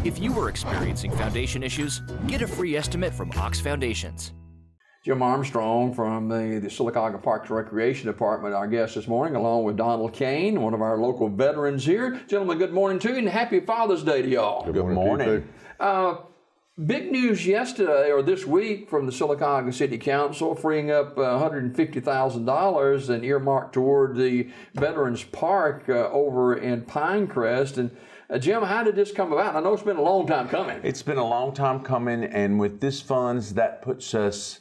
If you are experiencing foundation issues, get a free estimate from Ox Foundations. Jim Armstrong from the Sylacauga Parks Recreation Department, our guest this morning, along with Donald Caine, one of our local veterans here. Gentlemen, good morning to you, and happy Father's Day to y'all. Good morning. Big news yesterday or this week from the Sylacauga City Council, freeing up $150,000 and earmarked toward the Veterans Park over in Pinecrest. And Jim, how did this come about? I know it's been a long time coming. It's been a long time coming, and with this funds, that puts us,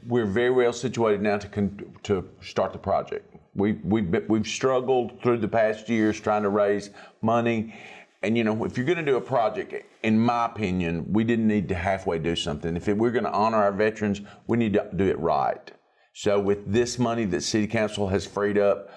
we're very well situated now to start the project. We've struggled through the past years trying to raise money. And you know, if you're going to do a project, in my opinion, we didn't need to halfway do something. If we're going to honor our veterans, we need to do it right. So with this money that City Council has freed up,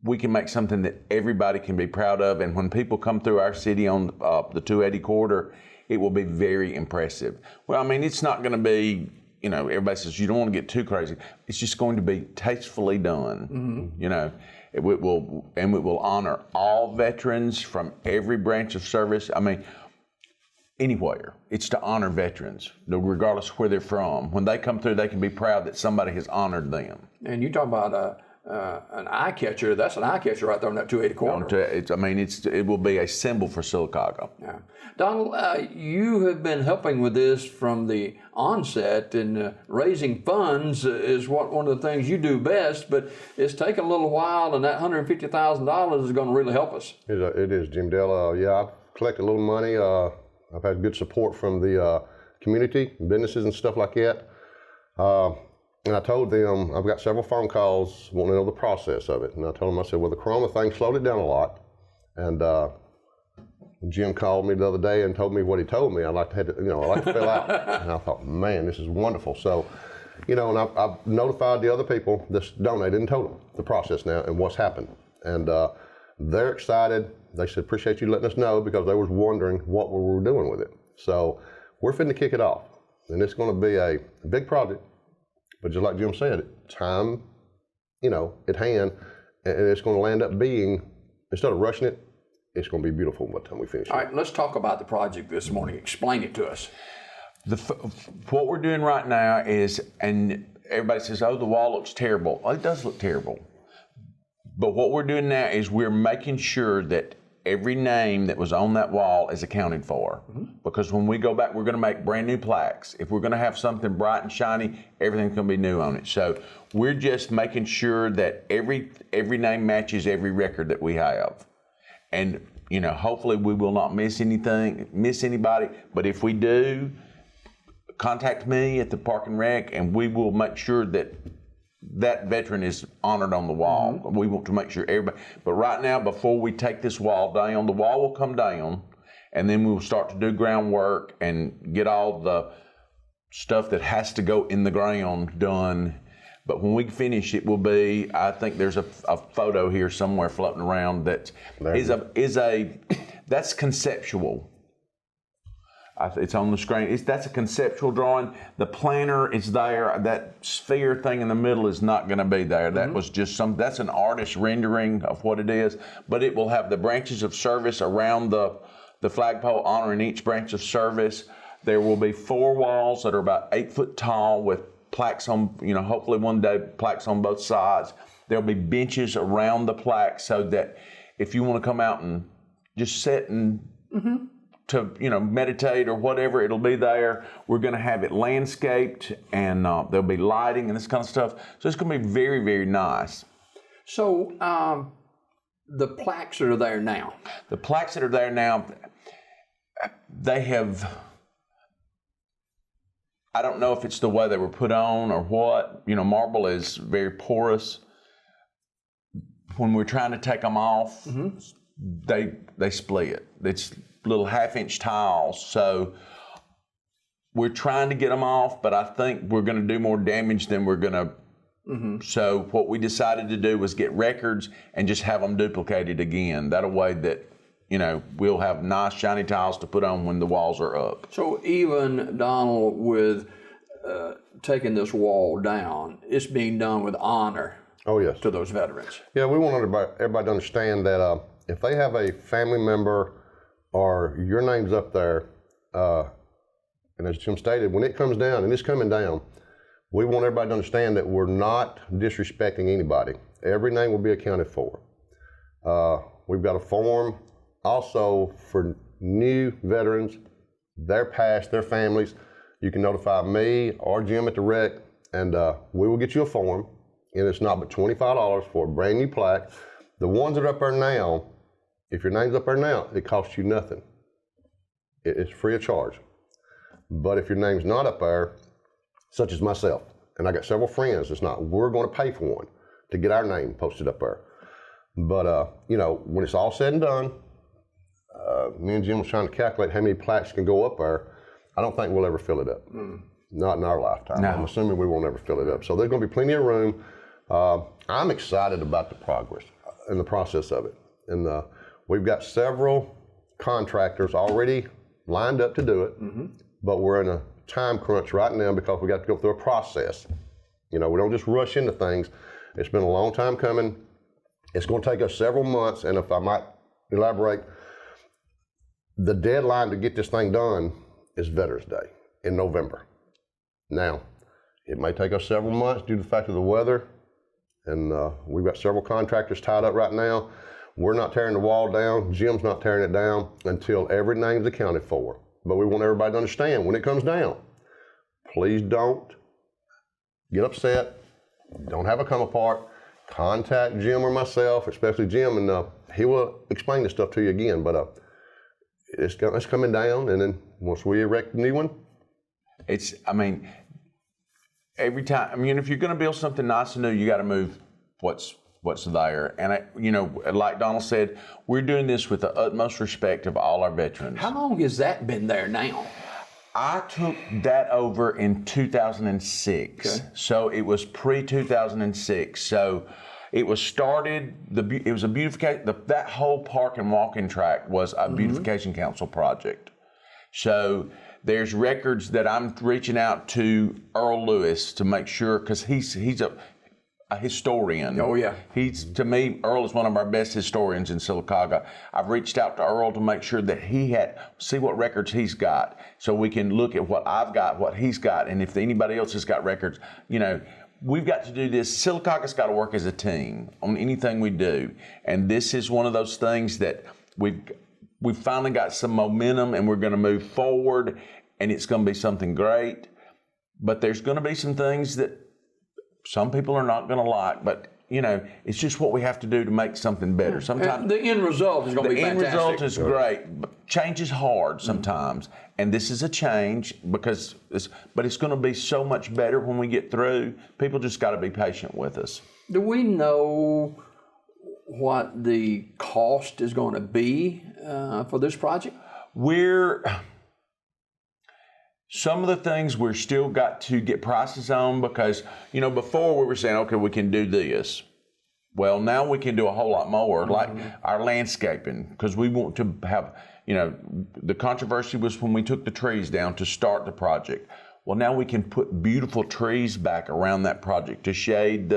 we can make something that everybody can be proud of. And when people come through our city on the 280 corridor, it will be very impressive. Well, I mean, it's not going to be, you know, everybody says you don't want to get too crazy. It's just going to be tastefully done, you know. It will honor all veterans from every branch of service. I mean, anywhere. It's to honor veterans, regardless of where they're from. When they come through, they can be proud that somebody has honored them. And you talk about an eye catcher. That's an eye catcher right there on that 280 corner. It will be a symbol for Sylacauga. Yeah. Donald, you have been helping with this from the onset, and raising funds is one of the things you do best, but it's taken a little while, and that $150,000 is going to really help us. It is, Jim Dell. Yeah, I've collected a little money. I've had good support from the community, businesses and stuff like that. And I told them, I've got several phone calls wanting to know the process of it. And I told them, I said, well, the Corona thing slowed it down a lot. And Jim called me the other day and told me what he told me. I'd like to fill out. And I thought, man, this is wonderful. So, you know, and I've notified the other people that's donated and told them the process now and what's happened. And they're excited. They said, appreciate you letting us know, because they was wondering what we were doing with it. So we're finna kick it off. And it's gonna be a big project. But just like Jim said, time, you know, at hand, and it's going to land up being, instead of rushing it, it's going to be beautiful by the time we finish it. All right, let's talk about the project this morning. Explain it to us. What we're doing right now is, and everybody says, oh, the wall looks terrible. Well, it does look terrible. But what we're doing now is we're making sure that every name that was on that wall is accounted for. Because when we go back, we're going to make brand new plaques. If we're going to have something bright and shiny, everything's going to be new on it. So we're just making sure that every name matches every record that we have. And, you know, hopefully we will not miss anybody. But if we do, contact me at the Park and Rec, and we will make sure that that veteran is honored on the wall. We want to make sure everybody, but right now, before we take this wall down, the wall will come down, and then we will start to do groundwork and get all the stuff that has to go in the ground done. But when we finish, it will be, I think there's a photo here somewhere floating around that that's conceptual. It's on the screen. That's a conceptual drawing. The planner is there. That sphere thing in the middle is not going to be there. That was just that's an artist rendering of what it is. But it will have the branches of service around the flagpole, honoring each branch of service. There will be 4 walls that are about 8 foot tall with plaques on, you know, hopefully one day plaques on both sides. There'll be benches around the plaques so that if you want to come out and just sit and to, you know, meditate or whatever, it'll be there. We're going to have it landscaped, and there'll be lighting and this kind of stuff. So it's going to be very, very nice. So the plaques that are there now. The plaques that are there now, they have, I don't know if it's the way they were put on or what. You know, marble is very porous. When we're trying to take them off, they split. It's little 1/2-inch tiles. So we're trying to get them off, but I think we're going to do more damage than we're going to. So what we decided to do was get records and just have them duplicated again. That a way that, you know, we'll have nice shiny tiles to put on when the walls are up. So even, Donald, with taking this wall down, it's being done with honor. Oh, yes. To those veterans. Yeah, we want everybody to understand that if they have a family member or your name's up there, and as Jim stated, when it comes down, and it's coming down, we want everybody to understand that we're not disrespecting anybody. Every name will be accounted for. We've got a form also for new veterans, their past, their families. You can notify me or Jim at the rec, and we will get you a form, and it's not but $25 for a brand new plaque. The ones that are up there now, if your name's up there now, it costs you nothing. It's free of charge. But if your name's not up there, such as myself, and I got several friends, it's not, we're going to pay for one to get our name posted up there. But, you know, when it's all said and done, me and Jim was trying to calculate how many plaques can go up there. I don't think we'll ever fill it up. Not in our lifetime. No. I'm assuming we won't ever fill it up. So there's going to be plenty of room. I'm excited about the progress and the process of it. And we've got several contractors already lined up to do it, but we're in a time crunch right now because we got to go through a process. You know, we don't just rush into things. It's been a long time coming. It's going to take us several months, and if I might elaborate, the deadline to get this thing done is Veterans Day in November. Now, it may take us several months due to the fact of the weather, and we've got several contractors tied up right now. We're not tearing the wall down. Jim's not tearing it down until every name's accounted for. But we want everybody to understand when it comes down, please don't get upset. Don't have a come apart. Contact Jim or myself, especially Jim, and he will explain this stuff to you again. But it's coming down, and then once we erect a new one, every time. I mean, if you're going to build something nice and new, you got to move what's there. And you know, like Donald said, we're doing this with the utmost respect of all our veterans. How long has that been there now? I took that over in 2006. Okay. So it was pre-2006. So it was started, it was a beautification, that whole park and walking track was a beautification council project. So there's records that I'm reaching out to Earl Lewis to make sure, because he's a historian. Oh yeah. To me, Earl is one of our best historians in Sylacauga. I've reached out to Earl to make sure that see what records he's got, so we can look at what I've got, what he's got, and if anybody else has got records. You know, we've got to do this. Sylacauga's got to work as a team on anything we do, and this is one of those things that we've finally got some momentum, and we're going to move forward, and it's going to be something great. But there's going to be some things that some people are not going to like, but you know, it's just what we have to do to make something better. Sometimes the end result is going to be fantastic. The end result is great, but change is hard sometimes, and this is a change but it's going to be so much better when we get through. People just got to be patient with us. Do we know what the cost is going to be for this project? Some of the things we're still got to get prices on, because, you know, before we were saying, okay, we can do this. Well, now we can do a whole lot more, like our landscaping, because we want to have, you know, the controversy was when we took the trees down to start the project. Well, now we can put beautiful trees back around that project to shade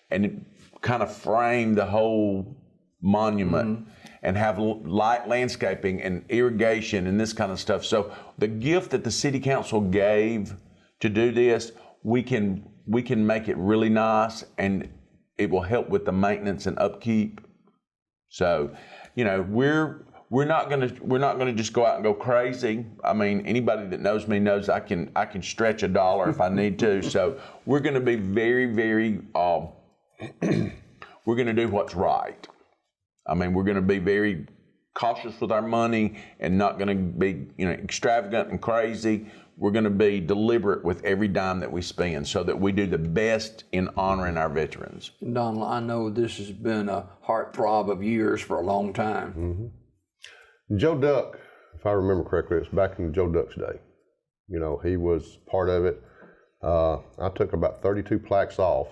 and kind of frame the whole monument. And have light landscaping and irrigation and this kind of stuff. So the gift that the city council gave to do this, we can make it really nice, and it will help with the maintenance and upkeep. So, you know, we're not gonna just go out and go crazy. I mean, anybody that knows me knows I can stretch $1 if I need to. So we're gonna be very, very we're gonna do what's right. I mean, we're going to be very cautious with our money and not going to be, you know, extravagant and crazy. We're going to be deliberate with every dime that we spend so that we do the best in honoring our veterans. Donald, I know this has been a heartthrob of years for a long time. Joe Duck, if I remember correctly, it's back in Joe Duck's day. You know, he was part of it. I took about 32 plaques off.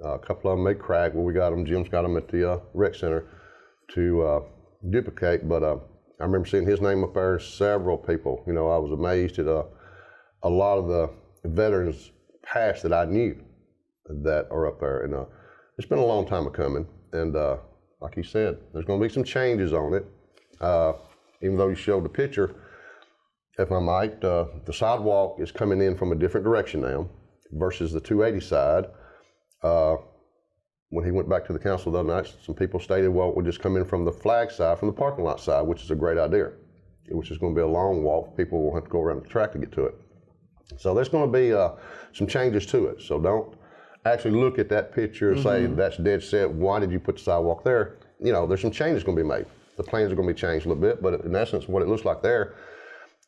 A couple of them may crack, but we got them. Jim's got them at the rec center to duplicate, but I remember seeing his name up there. Several people, you know, I was amazed at a lot of the veterans past that I knew that are up there, and it's been a long time coming, and like he said, there's going to be some changes on it. even though you showed the picture, if I might, the sidewalk is coming in from a different direction now versus the 280 side. When he went back to the council the other night, some people stated, well, we'll just come in from the flag side, from the parking lot side, which is a great idea, which is going to be a long walk. People will have to go around the track to get to it. So there's going to be some changes to it. So don't actually look at that picture and say, that's dead set. Why did you put the sidewalk there? You know, there's some changes going to be made. The plans are going to be changed a little bit, but in essence, what it looks like there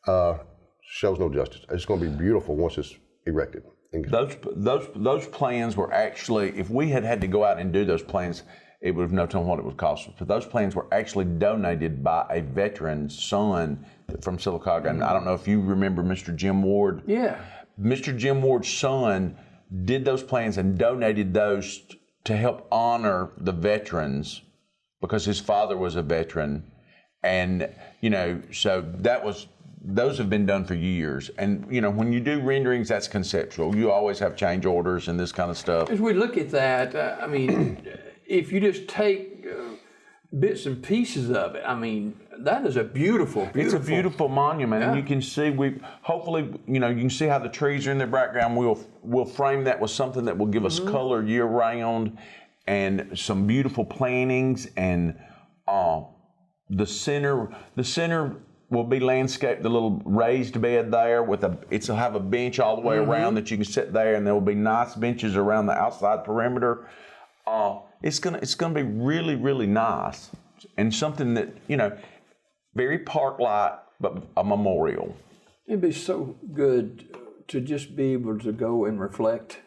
shows no justice. It's going to be beautiful once it's erected. Those plans were actually, if we had to go out and do those plans, it would have no telling what it would cost us. But those plans were actually donated by a veteran's son from Sylacauga. And I don't know if you remember Mr. Jim Ward. Yeah. Mr. Jim Ward's son did those plans and donated those to help honor the veterans because his father was a veteran. And, you know, so those have been done for years. And, you know, when you do renderings, that's conceptual. You always have change orders and this kind of stuff. As we look at that, I mean, if you just take bits and pieces of it, I mean, that is a beautiful. It's a beautiful monument, yeah. And you can see hopefully, you know, you can see how the trees are in the background. We'll frame that with something that will give us color year round, and some beautiful plantings, and the center will be landscaped, the little raised bed there it'll have a bench all the way around that you can sit there, and there will be nice benches around the outside perimeter. It's gonna be really, really nice, and something that, you know, very park-like, but a memorial. It'd be so good to just be able to go and reflect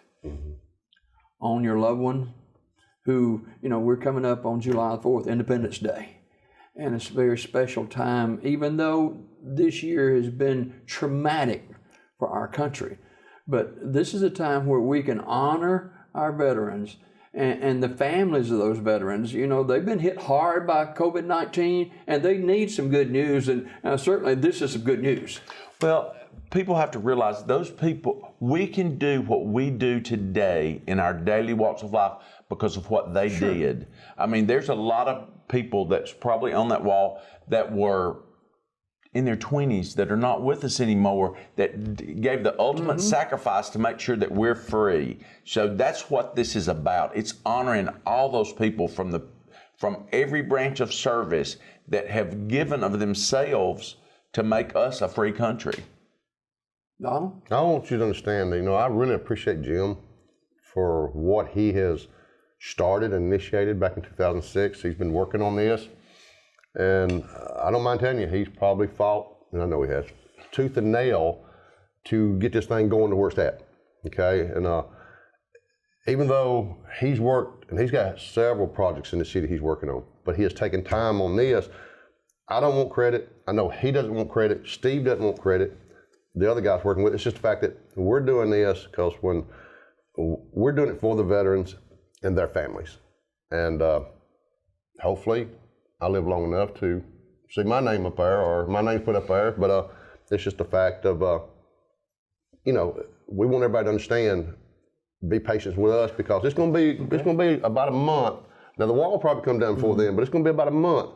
on your loved one who, you know, we're coming up on July 4th, Independence Day. And it's a very special time, even though this year has been traumatic for our country. But this is a time where we can honor our veterans and the families of those veterans. You know, they've been hit hard by COVID-19, and they need some good news, and certainly this is some good news. Well, people have to realize those people, we can do what we do today in our daily walks of life because of what they did. I mean, there's a lot of people that's probably on that wall that were in their 20s that are not with us anymore, that gave the ultimate sacrifice to make sure that we're free. So that's what this is about. It's honoring all those people from every branch of service that have given of themselves to make us a free country. Donald? I want you to understand that, you know, I really appreciate Jim for what he has started and initiated back in 2006. He's been working on this, and I don't mind telling you, he's probably fought, and I know he has, tooth and nail to get this thing going to where it's at, okay? And even though he's worked, and he's got several projects in the city he's working on, but he has taken time on this. I don't want credit. I know he doesn't want credit. Steve doesn't want credit. The other guys working with it. It's just the fact that we're doing this because when we're doing it for the veterans and their families. And hopefully I live long enough to see my name up there, or my name's put up there, but it's just a fact of, you know, we want everybody to understand, be patient with us, because it's going to be about a month. Now the wall will probably come down before then, but it's going to be about a month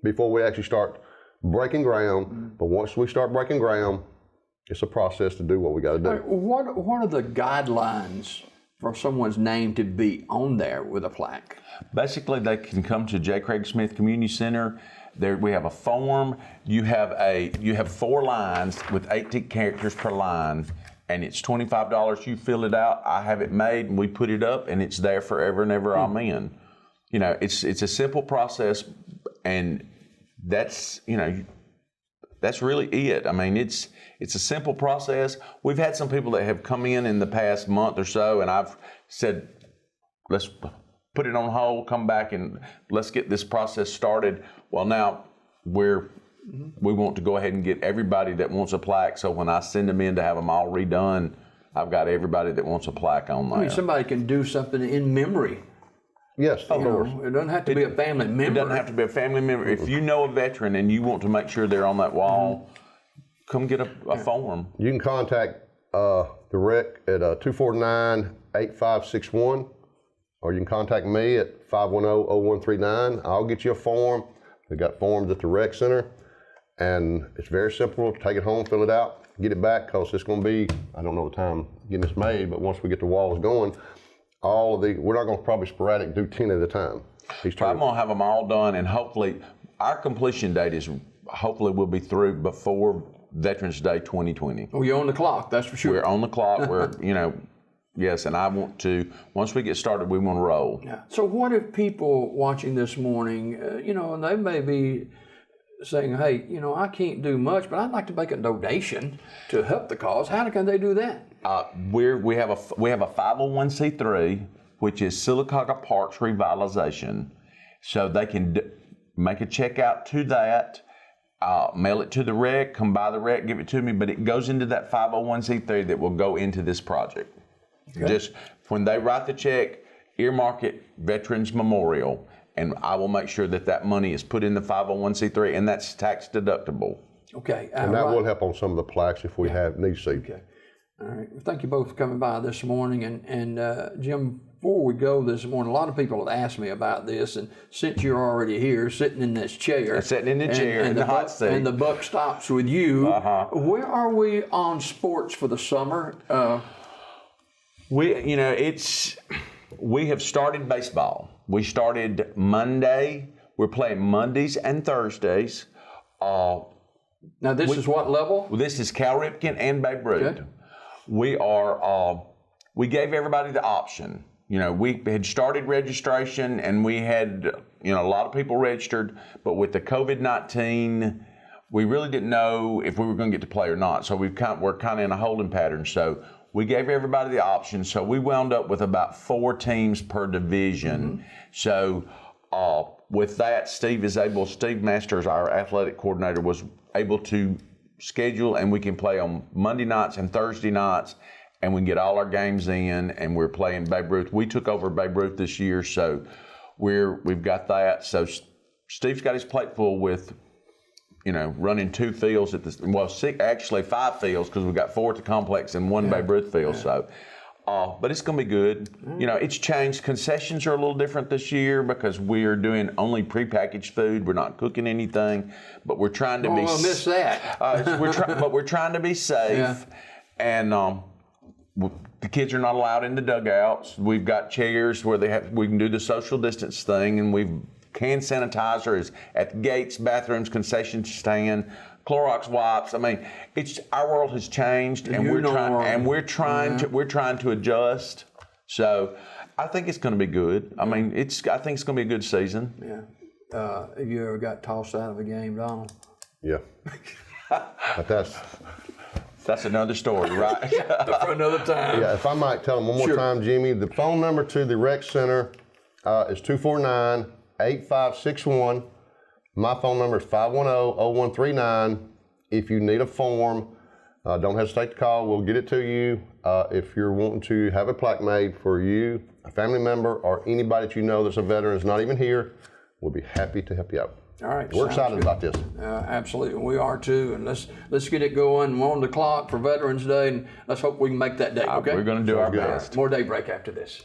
before we actually start breaking ground. But once we start breaking ground, it's a process to do what we got to do. What are the guidelines for someone's name to be on there with a plaque? Basically, they can come to J. Craig Smith Community Center. There we have a form. You have 4 lines with 18 characters per line, and it's $25. You fill it out. I have it made, and we put it up, and it's there forever and ever. Amen. You know, it's a simple process, and that's, you know, that's really it. I mean, it's a simple process. We've had some people that have come in the past month or so, and I've said, let's put it on hold, come back, and let's get this process started. Well, now we want to go ahead and get everybody that wants a plaque. So when I send them in to have them all redone, I've got everybody that wants a plaque on there. I mean, somebody can do something in memory. Yes, of course. It doesn't have to be a family member. It doesn't have to be a family member. If you know a veteran and you want to make sure they're on that wall, come get a form. You can contact the rec at 249-8561, or you can contact me at 510-0139. I'll get you a form. We've got forms at the rec center, And it's very simple. Take it home, fill it out, get it back, because it's going to be, I don't know the time getting this made, but once we get the walls going, we're not going to probably sporadic do 10 at a time. I'm going to have them all done, and hopefully our completion date is, hopefully we'll be through before Veterans Day 2020. Well, you're on the clock, that's for sure. We're on the clock. We're, yes, and I want to, once we get started, we want to roll. Yeah. So what if people watching this morning, and they may be saying, hey, I can't do much, but I'd like to make a donation to help the cause. How can they do that? We have a 501c3, which is Sylacauga Parks Revitalization. So they can make a check out to that, mail it to the rec, come by the rec, give it to me, but it goes into that 501c3 that will go into this project. Okay. Just when they write the check, earmark it Veterans Memorial, and I will make sure that money is put in the 501c3, and that's tax deductible. Okay. And that will help on some of the plaques if we need to see. Okay. All right. Well, thank you both for coming by this morning. And Jim, before we go this morning, a lot of people have asked me about this, and since you're already here, sitting in this chair. Sitting in the chair, in the hot seat. And the buck stops with you. Where are we on sports for the summer? We have started baseball. We started Monday. We're playing Mondays and Thursdays. Now this is what level? This is Cal Ripken and Babe Ruth. Okay. We gave everybody the option. We had started registration, and we had, a lot of people registered, but with the COVID-19, we really didn't know if we were going to get to play or not. So we're kind of in a holding pattern. So we gave everybody the option. So we wound up with about 4 teams per division. Mm-hmm. So with that, Steve Masters, our athletic coordinator, was able to schedule, and we can play on Monday nights and Thursday nights, and we can get all our games in, and we're playing Babe Ruth. We took over Babe Ruth this year, so we've got that. So Steve's got his plate full with, running 2 fields at this, 5 fields, because we've got 4 at the complex and 1 Babe Ruth field. Yeah. So, but it's going to be good. It's changed. Concessions are a little different this year because we are doing only prepackaged food. We're not cooking anything, but we're trying to be. I'll miss that. But we're trying to be safe, and the kids are not allowed in the dugouts. We've got chairs where we can do the social distance thing, and we've hand sanitizer is at the gates, bathrooms, concession stand, Clorox wipes. I mean, our world has changed, and we're trying to adjust. So I think it's going to be good. I mean, I think it's going to be a good season. Yeah. Have you ever got tossed out of a game, Donald? Yeah. But that's another story, right? For another time. Yeah. If I might tell them one more time, Jimmy, the phone number to the rec center is 249-8561. My phone number is 510-0139. If you need a form, don't hesitate to call. We'll get it to you. If you're wanting to have a plaque made for you, a family member, or anybody that you know that's a veteran that's not even here, we'll be happy to help you out. All right. We're excited about this. Absolutely. We are too. And let's get it going. We're on the clock for Veterans Day, and let's hope we can make that day, okay? We're going to do our best. More Daybreak after this.